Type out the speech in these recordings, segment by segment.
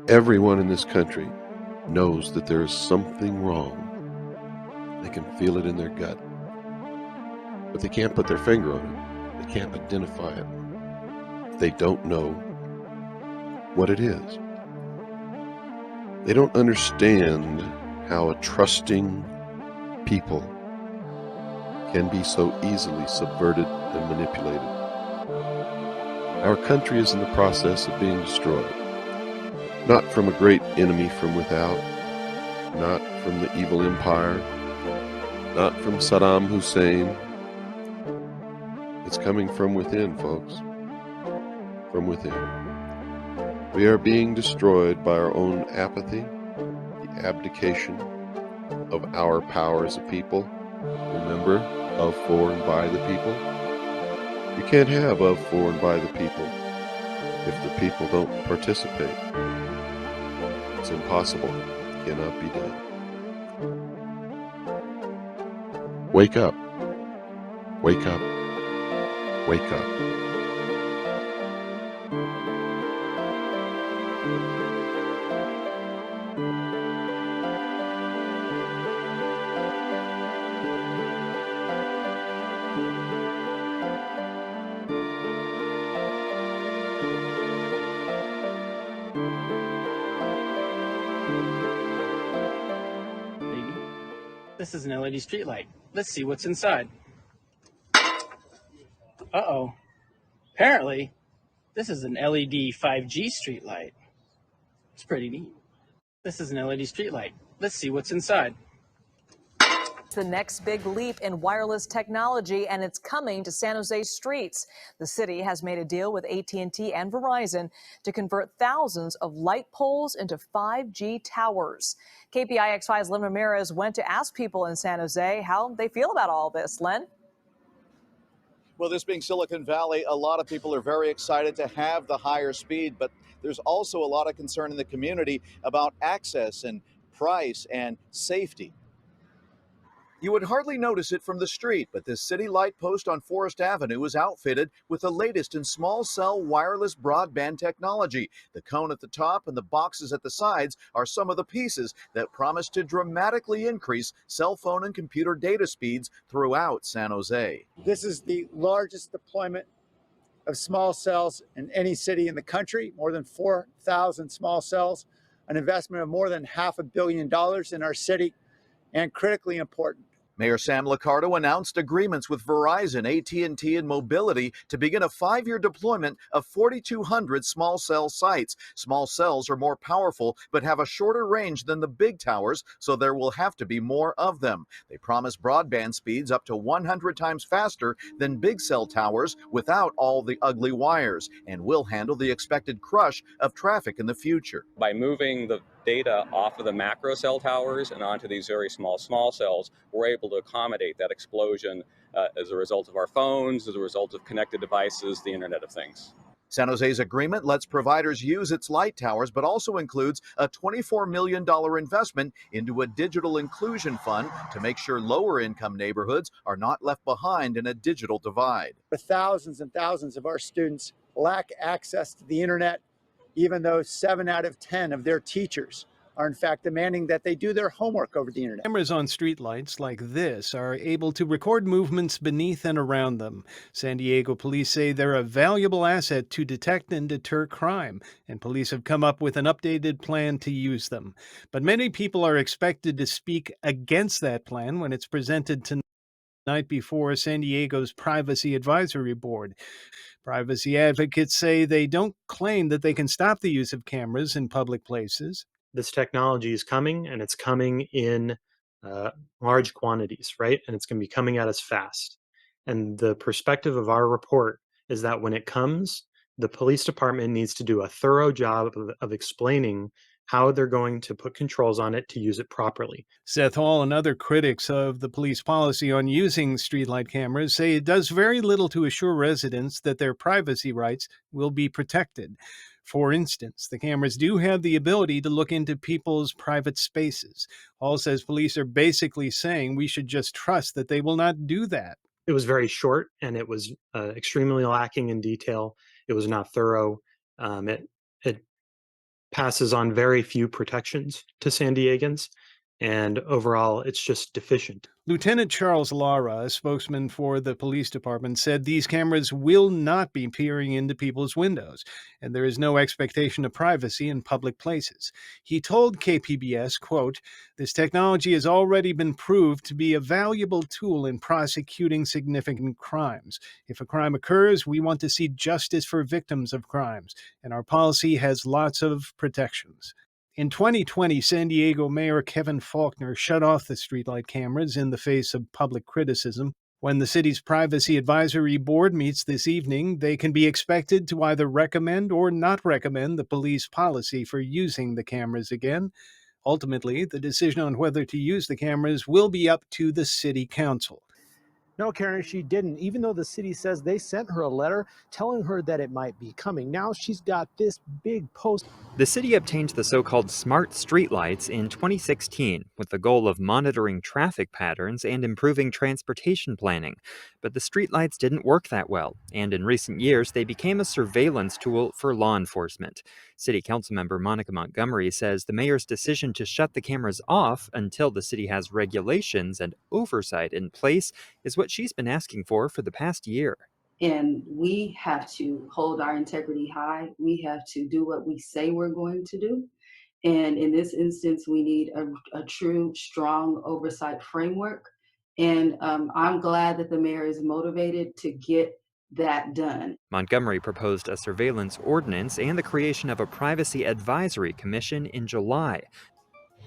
Everyone in this country knows that there is something wrong. They can feel it in their gut, but they can't put their finger on it. They can't identify it. They don't know what it is. They don't understand how a trusting people can be so easily subverted and manipulated. Our country is in the process of being destroyed, not from a great enemy from without, not from the evil empire, not from Saddam Hussein. It's coming from within, folks, from within. We are being destroyed by our own apathy, the abdication of our power as a people. Remember, of, for, and by the people. You can't have of, for, and by the people if the people don't participate. It's impossible. It cannot be done. Wake up. Wake up. Wake up. This is an LED streetlight. Let's see what's inside. Uh-oh. Apparently, this is an LED 5G streetlight. It's pretty neat. This is an LED streetlight. Let's see what's inside. The next big leap in wireless technology, and it's coming to San Jose streets. The city has made a deal with AT&T and Verizon to convert thousands of light poles into 5G towers. KPIX5's Len Ramirez went to ask people in San Jose how they feel about all this. Len? Well, this being Silicon Valley, a lot of people are very excited to have the higher speed, but there's also a lot of concern in the community about access and price and safety. You would hardly notice it from the street, but this city light post on Forest Avenue is outfitted with the latest in small cell wireless broadband technology. The cone at the top and the boxes at the sides are some of the pieces that promise to dramatically increase cell phone and computer data speeds throughout San Jose. This is the largest deployment of small cells in any city in the country, more than 4,000 small cells, an investment of more than $500 million in our city, and critically important. Mayor Sam Liccardo announced agreements with Verizon, AT&T, and Mobility to begin a 5-year deployment of 4,200 small cell sites. Small cells are more powerful but have a shorter range than the big towers, so there will have to be more of them. They promise broadband speeds up to 100 times faster than big cell towers without all the ugly wires, and will handle the expected crush of traffic in the future. By moving the data off of the macro cell towers and onto these very small cells, we're able to accommodate that explosion as a result of our phones, as a result of connected devices, the Internet of Things. San Jose's agreement lets providers use its light towers, but also includes a $24 million investment into a digital inclusion fund to make sure lower income neighborhoods are not left behind in a digital divide. The thousands and thousands of our students lack access to the internet, even though 7 out of 10 of their teachers are in fact demanding that they do their homework over the internet. Cameras on streetlights like this are able to record movements beneath and around them. San Diego police say they're a valuable asset to detect and deter crime, and police have come up with an updated plan to use them. But many people are expected to speak against that plan when it's presented tonight before San Diego's Privacy Advisory Board. Privacy advocates say they don't claim that they can stop the use of cameras in public places. This technology is coming, and it's coming in large quantities, right? And it's going to be coming at us fast. And the perspective of our report is that when it comes, the police department needs to do a thorough job of explaining how they're going to put controls on it to use it properly. Seth Hall and other critics of the police policy on using streetlight cameras say it does very little to assure residents that their privacy rights will be protected. For instance, the cameras do have the ability to look into people's private spaces. Hall says police are basically saying we should just trust that they will not do that. It was very short, and it was extremely lacking in detail. It was not thorough. It passes on very few protections to San Diegans, and overall, it's just deficient. Lieutenant Charles Lara, a spokesman for the police department, said these cameras will not be peering into people's windows, and there is no expectation of privacy in public places. He told KPBS, quote, "This technology has already been proved to be a valuable tool in prosecuting significant crimes. If a crime occurs, we want to see justice for victims of crimes, and our policy has lots of protections." In 2020, San Diego Mayor Kevin Faulconer shut off the streetlight cameras in the face of public criticism. When the city's Privacy Advisory Board meets this evening, they can be expected to either recommend or not recommend the police policy for using the cameras again. Ultimately, the decision on whether to use the cameras will be up to the city council. No, Karen, she didn't, even though the city says they sent her a letter telling her that it might be coming. Now she's got this big post. The city obtained the so-called smart streetlights in 2016 with the goal of monitoring traffic patterns and improving transportation planning. But the streetlights didn't work that well, and in recent years they became a surveillance tool for law enforcement. City Council member Monica Montgomery says the mayor's decision to shut the cameras off until the city has regulations and oversight in place is what she's been asking for the past year. And we have to hold our integrity high. We have to do what we say we're going to do. And in this instance, we need a true, strong oversight framework. And I'm glad that the mayor is motivated to get that done. Montgomery proposed a surveillance ordinance and the creation of a privacy advisory commission in July.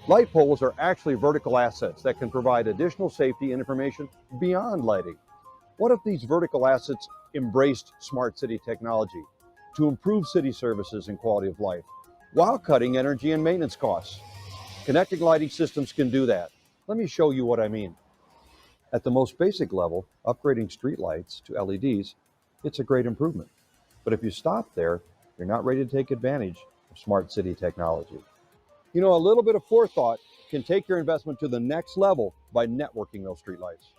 Light poles are actually vertical assets that can provide additional safety and information beyond lighting. What if these vertical assets embraced smart city technology to improve city services and quality of life while cutting energy and maintenance costs? Connected lighting systems can do that. Let me show you what I mean. At the most basic level, upgrading streetlights to LEDs, it's a great improvement. But if you stop there, you're not ready to take advantage of smart city technology. You know, a little bit of forethought can take your investment to the next level by networking those streetlights.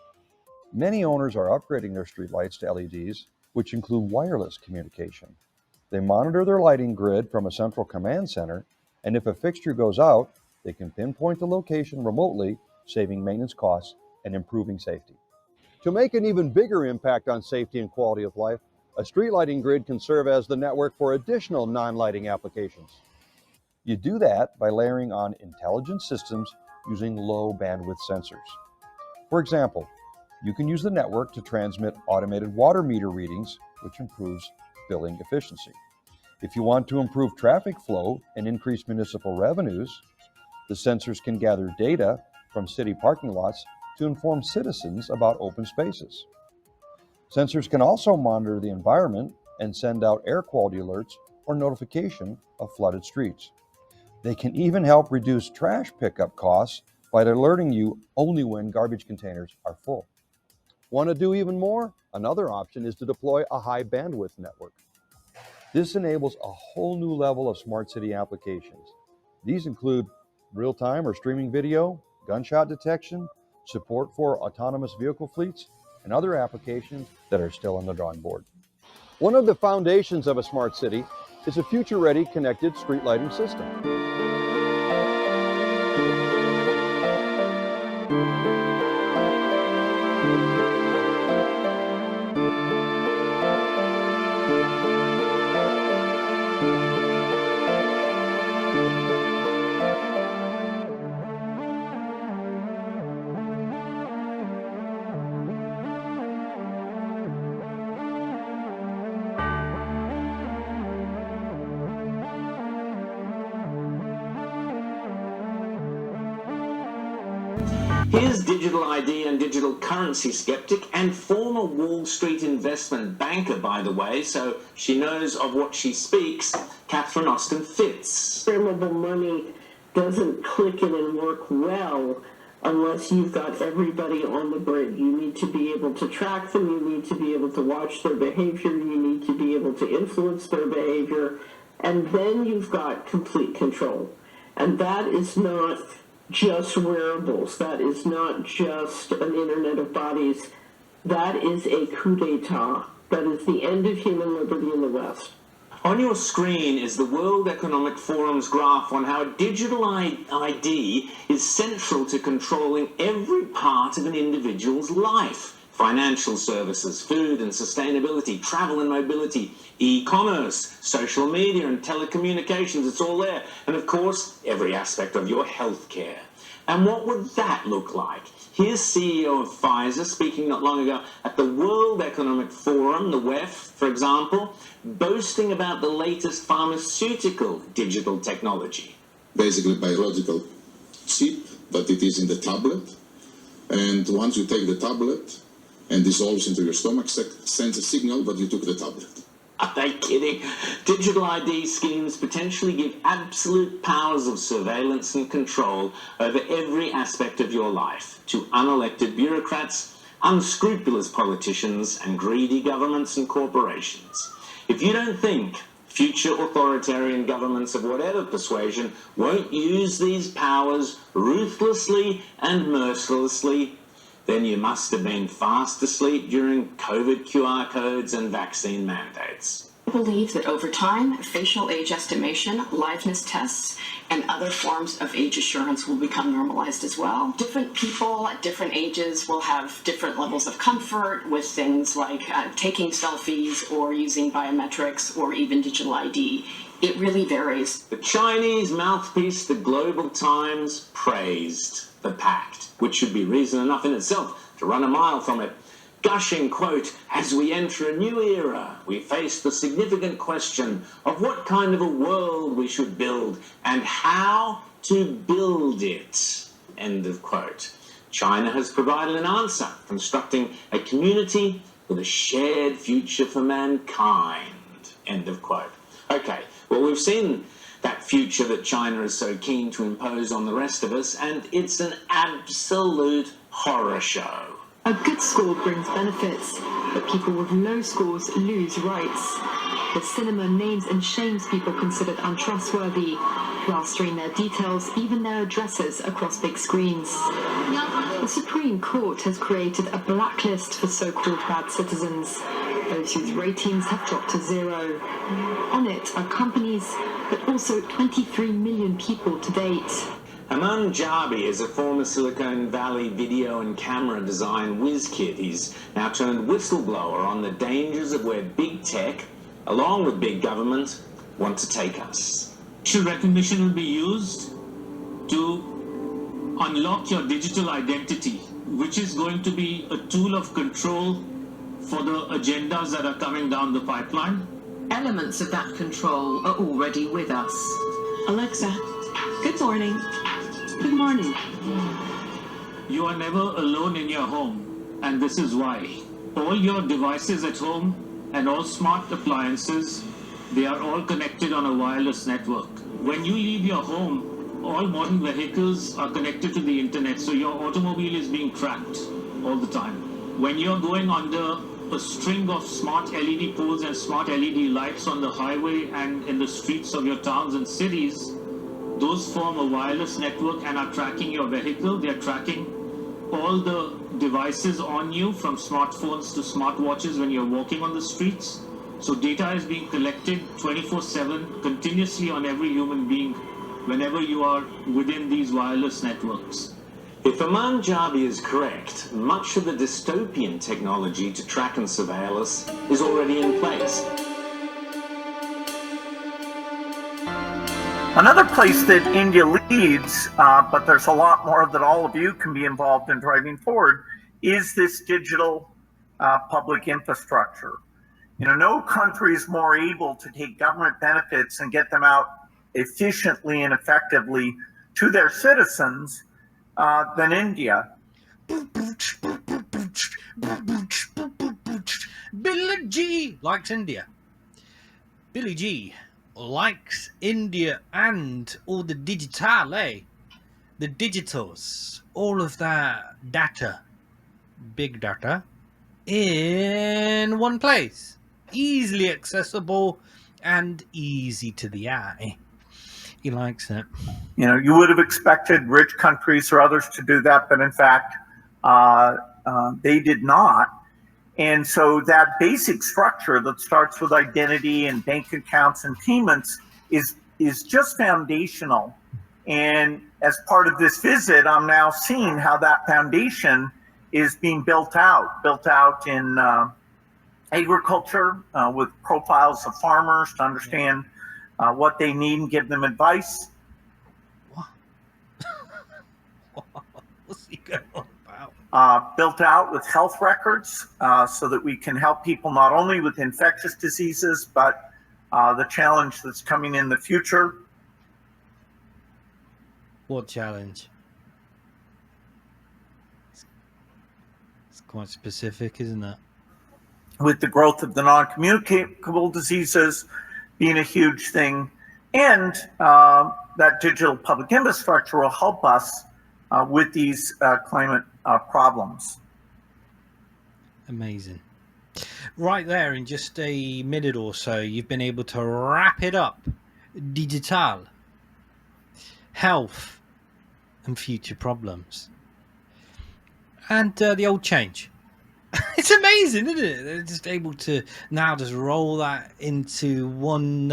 Many owners are upgrading their streetlights to LEDs, which include wireless communication. They monitor their lighting grid from a central command center, and if a fixture goes out, they can pinpoint the location remotely, saving maintenance costs and improving safety. To make an even bigger impact on safety and quality of life, a street lighting grid can serve as the network for additional non-lighting applications. You do that by layering on intelligent systems using low bandwidth sensors. For example, you can use the network to transmit automated water meter readings, which improves billing efficiency. If you want to improve traffic flow and increase municipal revenues, the sensors can gather data from city parking lots to inform citizens about open spaces. Sensors can also monitor the environment and send out air quality alerts or notification of flooded streets. They can even help reduce trash pickup costs by alerting you only when garbage containers are full. Want to do even more? Another option is to deploy a high bandwidth network. This enables a whole new level of smart city applications. These include real-time or streaming video, gunshot detection, support for autonomous vehicle fleets, and other applications that are still on the drawing board. One of the foundations of a smart city is a future-ready connected street lighting system. Here's digital ID and digital currency skeptic and former Wall Street investment banker, by the way, so she knows of what she speaks, Catherine Austin Fitz. Programmable money doesn't click in and work well unless you've got everybody on the grid. You need to be able to track them, you need to be able to watch their behavior, you need to be able to influence their behavior, and then you've got complete control. And that is not just wearables. That is not just an internet of bodies. That is a coup d'etat. That is the end of human liberty in the West. On your screen is the World Economic Forum's graph on how digital ID is central to controlling every part of an individual's life. Financial services, food and sustainability, travel and mobility, e-commerce, social media and telecommunications, it's all there. And of course, every aspect of your healthcare. And what would that look like? Here's CEO of Pfizer speaking not long ago at the World Economic Forum, the WEF, for example, boasting about the latest pharmaceutical digital technology. Basically biological chip, but it is in the tablet. And once you take the tablet and dissolves into your stomach, sends a signal that you took the tablet. Are they kidding? Digital ID schemes potentially give absolute powers of surveillance and control over every aspect of your life to unelected bureaucrats, unscrupulous politicians, and greedy governments and corporations. If you don't think future authoritarian governments of whatever persuasion won't use these powers ruthlessly and mercilessly, then you must have been fast asleep during COVID QR codes and vaccine mandates. I believe that over time, facial age estimation, liveness tests, and other forms of age assurance will become normalized as well. Different people at different ages will have different levels of comfort with things like taking selfies or using biometrics or even digital ID. It really varies. The Chinese mouthpiece, the Global Times, praised the pact, which should be reason enough in itself to run a mile from it. Gushing, quote, "As we enter a new era, we face the significant question of what kind of a world we should build and how to build it," end of quote. China has provided an answer, constructing a community with a shared future for mankind, end of quote. Okay, well, we've seen that future that China is so keen to impose on the rest of us, and it's an absolute horror show. A good score brings benefits, but people with low scores lose rights. The cinema names and shames people considered untrustworthy, plastering their details, even their addresses, across big screens. The Supreme Court has created a blacklist for so-called bad citizens, those whose ratings have dropped to 0. On it are companies, but also 23 million people to date. Aman Jabi is a former Silicon Valley video and camera design whiz kid. He's now turned whistleblower on the dangers of where big tech, along with big government, want to take us. Facial recognition will be used to unlock your digital identity, which is going to be a tool of control for the agendas that are coming down the pipeline. Elements of that control are already with us. Alexa, good morning. Good morning. You are never alone in your home, and this is why. All your devices at home and all smart appliances, they are all connected on a wireless network. When you leave your home, all modern vehicles are connected to the internet, so your automobile is being tracked all the time. When you're going under a string of smart LED poles and smart LED lights on the highway and in the streets of your towns and cities, those form a wireless network and are tracking your vehicle. They're tracking all the devices on you, from smartphones to smartwatches when you're walking on the streets. So data is being collected 24/7 continuously on every human being whenever you are within these wireless networks. If Aman Jabi is correct, much of the dystopian technology to track and surveil us is already in place. Another place that India leads, but there's a lot more that all of you can be involved in driving forward, is this digital public infrastructure. You know, no country is more able to take government benefits and get them out efficiently and effectively to their citizens than India. Billy G likes India. Billy G likes India and all the digital, the digitals, all of that data, big data, in one place, easily accessible and easy to the eye. He likes it. You know, you would have expected rich countries or others to do that, but in fact, they did not. And so that basic structure that starts with identity and bank accounts and payments is just foundational. And as part of this visit, I'm now seeing how that foundation is being built out in agriculture with profiles of farmers to understand what they need and give them advice. What's he going on about? Built out with health records so that we can help people not only with infectious diseases, but the challenge that's coming in the future. What challenge? It's quite specific, isn't it? With the growth of the non-communicable diseases being a huge thing. And that digital public infrastructure will help us with these climate problems. Amazing. Right there, in just a minute or so, you've been able to wrap it up. Digital, health, and future problems. And the old change. It's amazing, isn't it? They're just able to now just roll that into one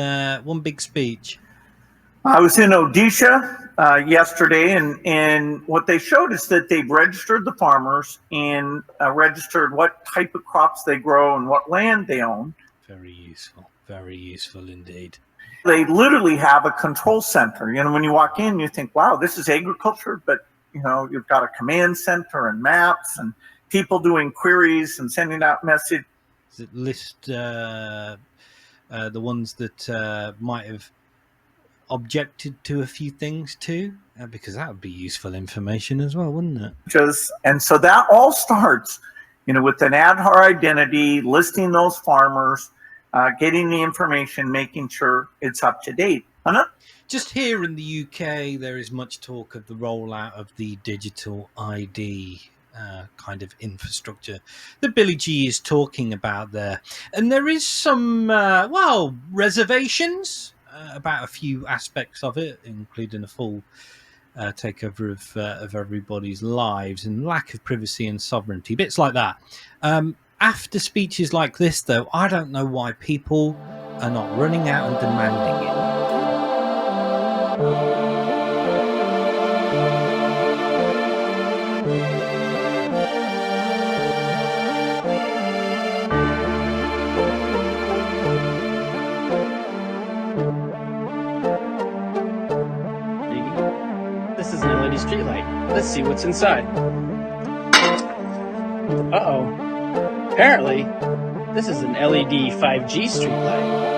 big speech. I was in Odisha yesterday, and what they showed is that they've registered the farmers and registered what type of crops they grow and what land they own. Very useful indeed. They literally have a control center. You know, when you walk in, you think, wow, this is agriculture, but you know, you've got a command center and maps and people doing queries and sending out messages. Does it list the ones that might have objected to a few things too? Because that would be useful information as well, wouldn't it? And so that all starts, you know, with an Aadhaar identity, listing those farmers, getting the information, making sure it's up to date. Just here in the UK, there is much talk of the rollout of the digital ID kind of infrastructure that Billy G is talking about there. And there is some, reservations about a few aspects of it, including a full takeover of everybody's lives and lack of privacy and sovereignty, bits like that. After speeches like this, though, I don't know why people are not running out and demanding it. This is an LED streetlight. Let's see what's inside. Uh-oh. Apparently, this is an LED 5G streetlight.